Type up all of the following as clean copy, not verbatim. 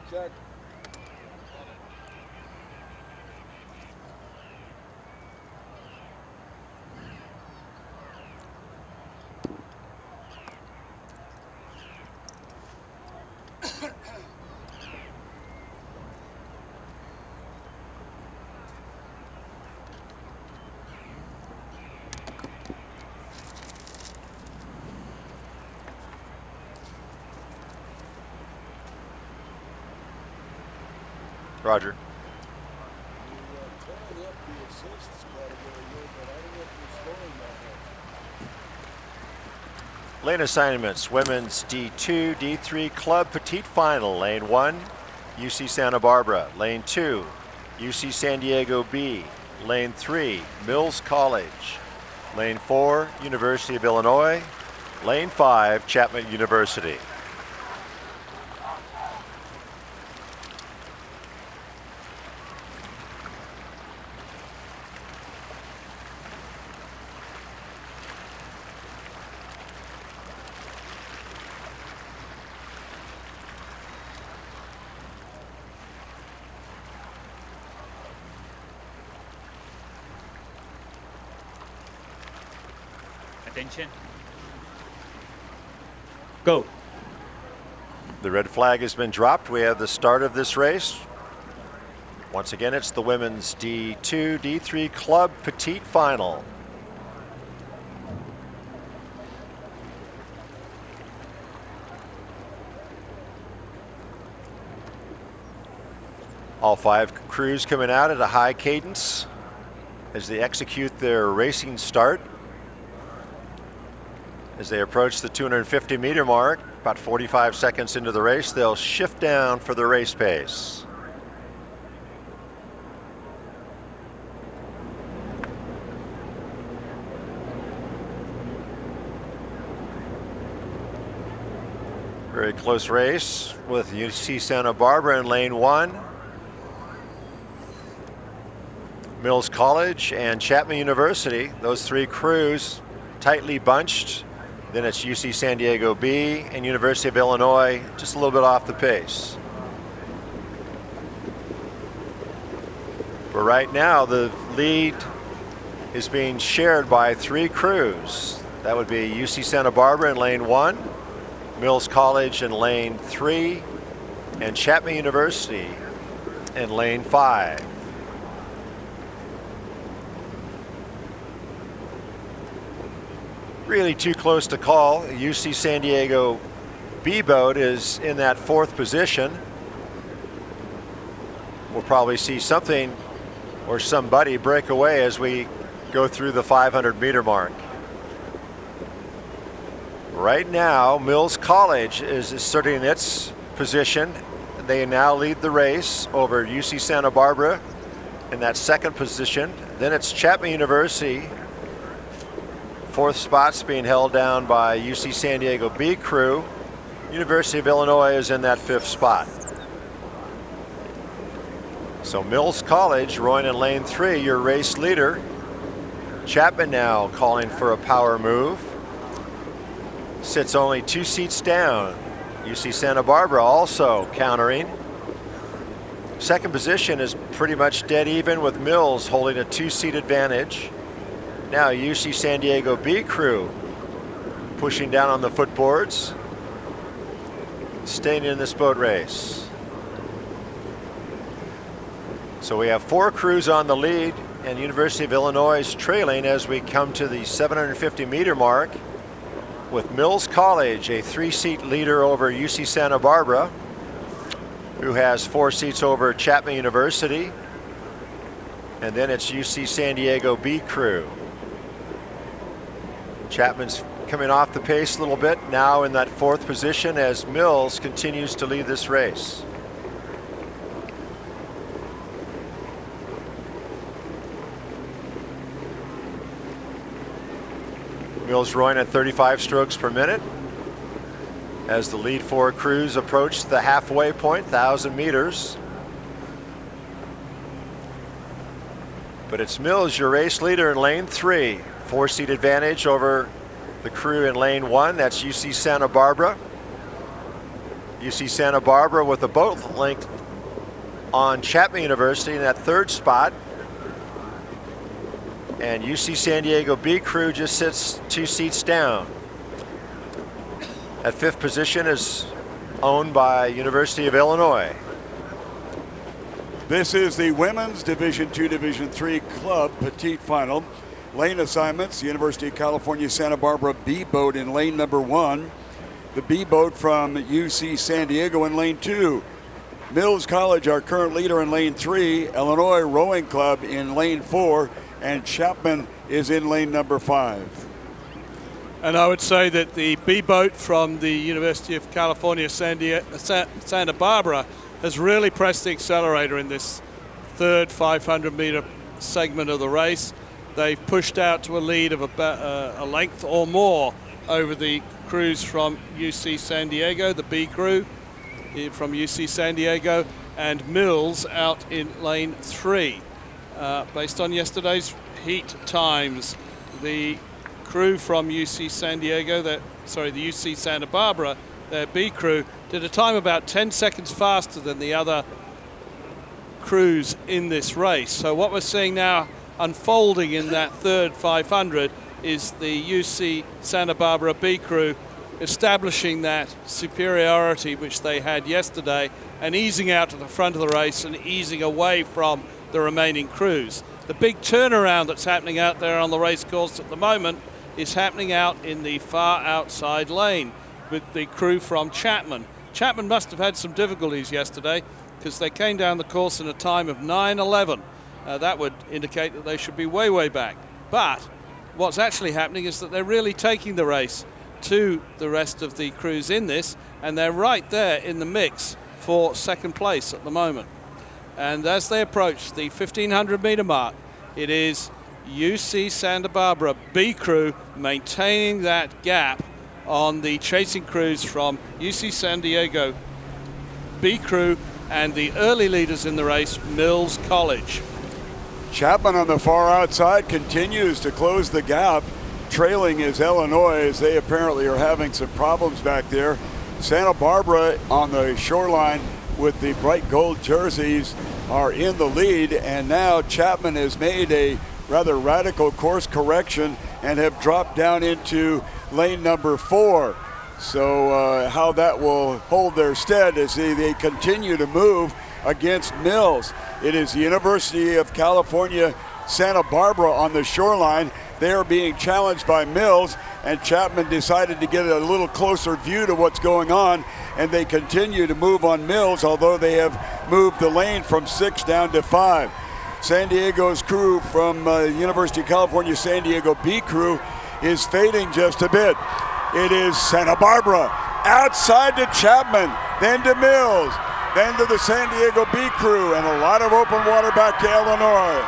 Check. Roger. Lane assignments, women's D2, D3 Club Petite Final. Lane 1, UC Santa Barbara. Lane 2, UC San Diego B. Lane 3, Mills College. Lane 4, University of Illinois. Lane 5, Chapman University. Attention. Go. The red flag has been dropped. We have the start of this race. Once again, it's the women's D2, D3 Club Petite Final. All 5 crews coming out at a high cadence as they execute their racing start. As they approach the 250-meter mark, about 45 seconds into the race, they'll shift down for the race pace. Very close race with UC Santa Barbara in lane 1. Mills College and Chapman University, those 3 crews tightly bunched. Then it's UC San Diego B and University of Illinois, just a little bit off the pace. But right now, the lead is being shared by 3 crews. That would be UC Santa Barbara in lane 1, Mills College in lane 3, and Chapman University in lane 5. Really too close to call. UC San Diego B boat is in that 4th position. We'll probably see something or somebody break away as we go through the 500-meter mark. Right now, Mills College is asserting its position. They now lead the race over UC Santa Barbara in that 2nd position. Then it's Chapman University. 4th spot's being held down by UC San Diego B crew. University of Illinois is in that 5th spot. So Mills College, rowing in lane 3, your race leader. Chapman now calling for a power move. Sits only 2 seats down. UC Santa Barbara also countering. 2nd position is pretty much dead even with Mills holding a 2-seat advantage. Now UC San Diego B crew pushing down on the footboards, staying in this boat race. So we have 4 crews on the lead, and University of Illinois is trailing as we come to the 750-meter mark, with Mills College, a 3-seat leader over UC Santa Barbara, who has 4 seats over Chapman University, and then it's UC San Diego B crew. Chapman's coming off the pace a little bit, now in that 4th position as Mills continues to lead this race. Mills rowing at 35 strokes per minute as the lead 4 crews approach the halfway point, 1,000 meters. But it's Mills, your race leader in lane 3. 4-seat advantage over the crew in lane 1. That's UC Santa Barbara. UC Santa Barbara with a boat length on Chapman University in that third spot. And UC San Diego B Crew just sits 2 seats down. At 5th position is owned by University of Illinois. This is the women's Division II, Division III club Petite final. Lane assignments: University of California, Santa Barbara B boat in lane number 1. The B boat from UC San Diego in lane 2. Mills College, our current leader, in lane 3. Illinois Rowing Club in lane 4. And Chapman is in lane number 5. And I would say that the B boat from the University of California, Santa Barbara, has really pressed the accelerator in this third 500-meter segment of the race. They've pushed out to a lead of about a length or more over the crews from UC San Diego, the B crew from UC San Diego, and Mills out in lane 3. Based on yesterday's heat times, the crew from UC San Diego, the UC Santa Barbara, their B crew, did a time about 10 seconds faster than the other crews in this race. So what we're seeing now unfolding in that third 500 is the UC Santa Barbara B crew establishing that superiority which they had yesterday and easing out to the front of the race and easing away from the remaining crews. The big turnaround that's happening out there on the race course at the moment is happening out in the far outside lane with the crew from Chapman. Chapman must have had some difficulties yesterday because they came down the course in a time of 9:11. That would indicate that they should be way, way back. But what's actually happening is that they're really taking the race to the rest of the crews in this, and they're right there in the mix for second place at the moment. And as they approach the 1,500-meter mark, it is UC Santa Barbara B crew maintaining that gap on the chasing crews from UC San Diego B crew and the early leaders in the race, Mills College. Chapman on the far outside continues to close the gap. Trailing is Illinois, as they apparently are having some problems back there. Santa Barbara on the shoreline with the bright gold jerseys are in the lead, and now Chapman has made a rather radical course correction and have dropped down into lane number 4. So how that will hold their stead as they continue to move against Mills. It is the University of California, Santa Barbara on the shoreline. They are being challenged by Mills, and Chapman decided to get a little closer view to what's going on, and they continue to move on Mills, although they have moved the lane from 6 down to 5. San Diego's crew from University of California, San Diego B crew is fading just a bit. It is Santa Barbara outside to Chapman, then to Mills, then to the San Diego B crew, and a lot of open water back to Illinois.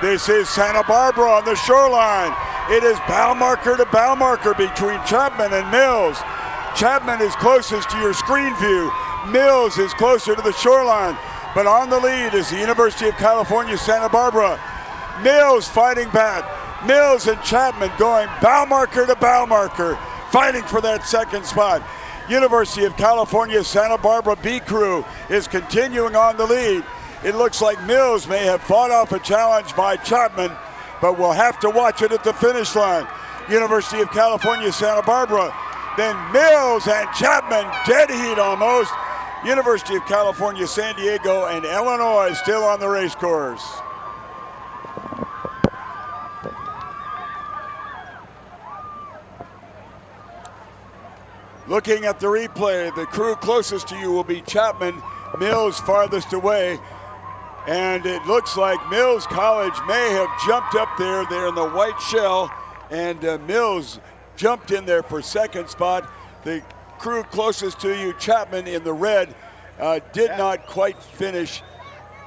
This is Santa Barbara on the shoreline. It is bow marker to bow marker between Chapman and Mills. Chapman is closest to your screen view. Mills is closer to the shoreline. But on the lead is the University of California, Santa Barbara. Mills fighting back. Mills and Chapman going bow marker to bow marker, fighting for that second spot. University of California, Santa Barbara B crew is continuing on the lead. It looks like Mills may have fought off a challenge by Chapman, but we'll have to watch it at the finish line. University of California, Santa Barbara, then Mills and Chapman, dead heat almost. University of California, San Diego, and Illinois still on the race course. Looking at the replay, the crew closest to you will be Chapman, Mills farthest away. And it looks like Mills College may have jumped up there. They're in the white shell, and Mills jumped in there for second spot. The crew closest to you, Chapman in the red, did not quite finish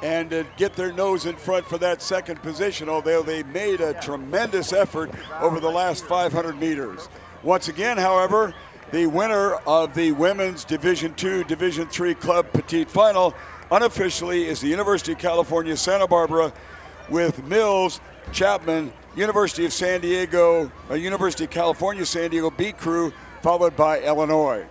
and get their nose in front for that second position, although they made a tremendous effort over the last 500 meters. Once again, however, the winner of the women's Division II, Division III Club Petite Final unofficially is the University of California, Santa Barbara, with Mills, Chapman, University of San Diego, University of California, San Diego B crew, followed by Illinois.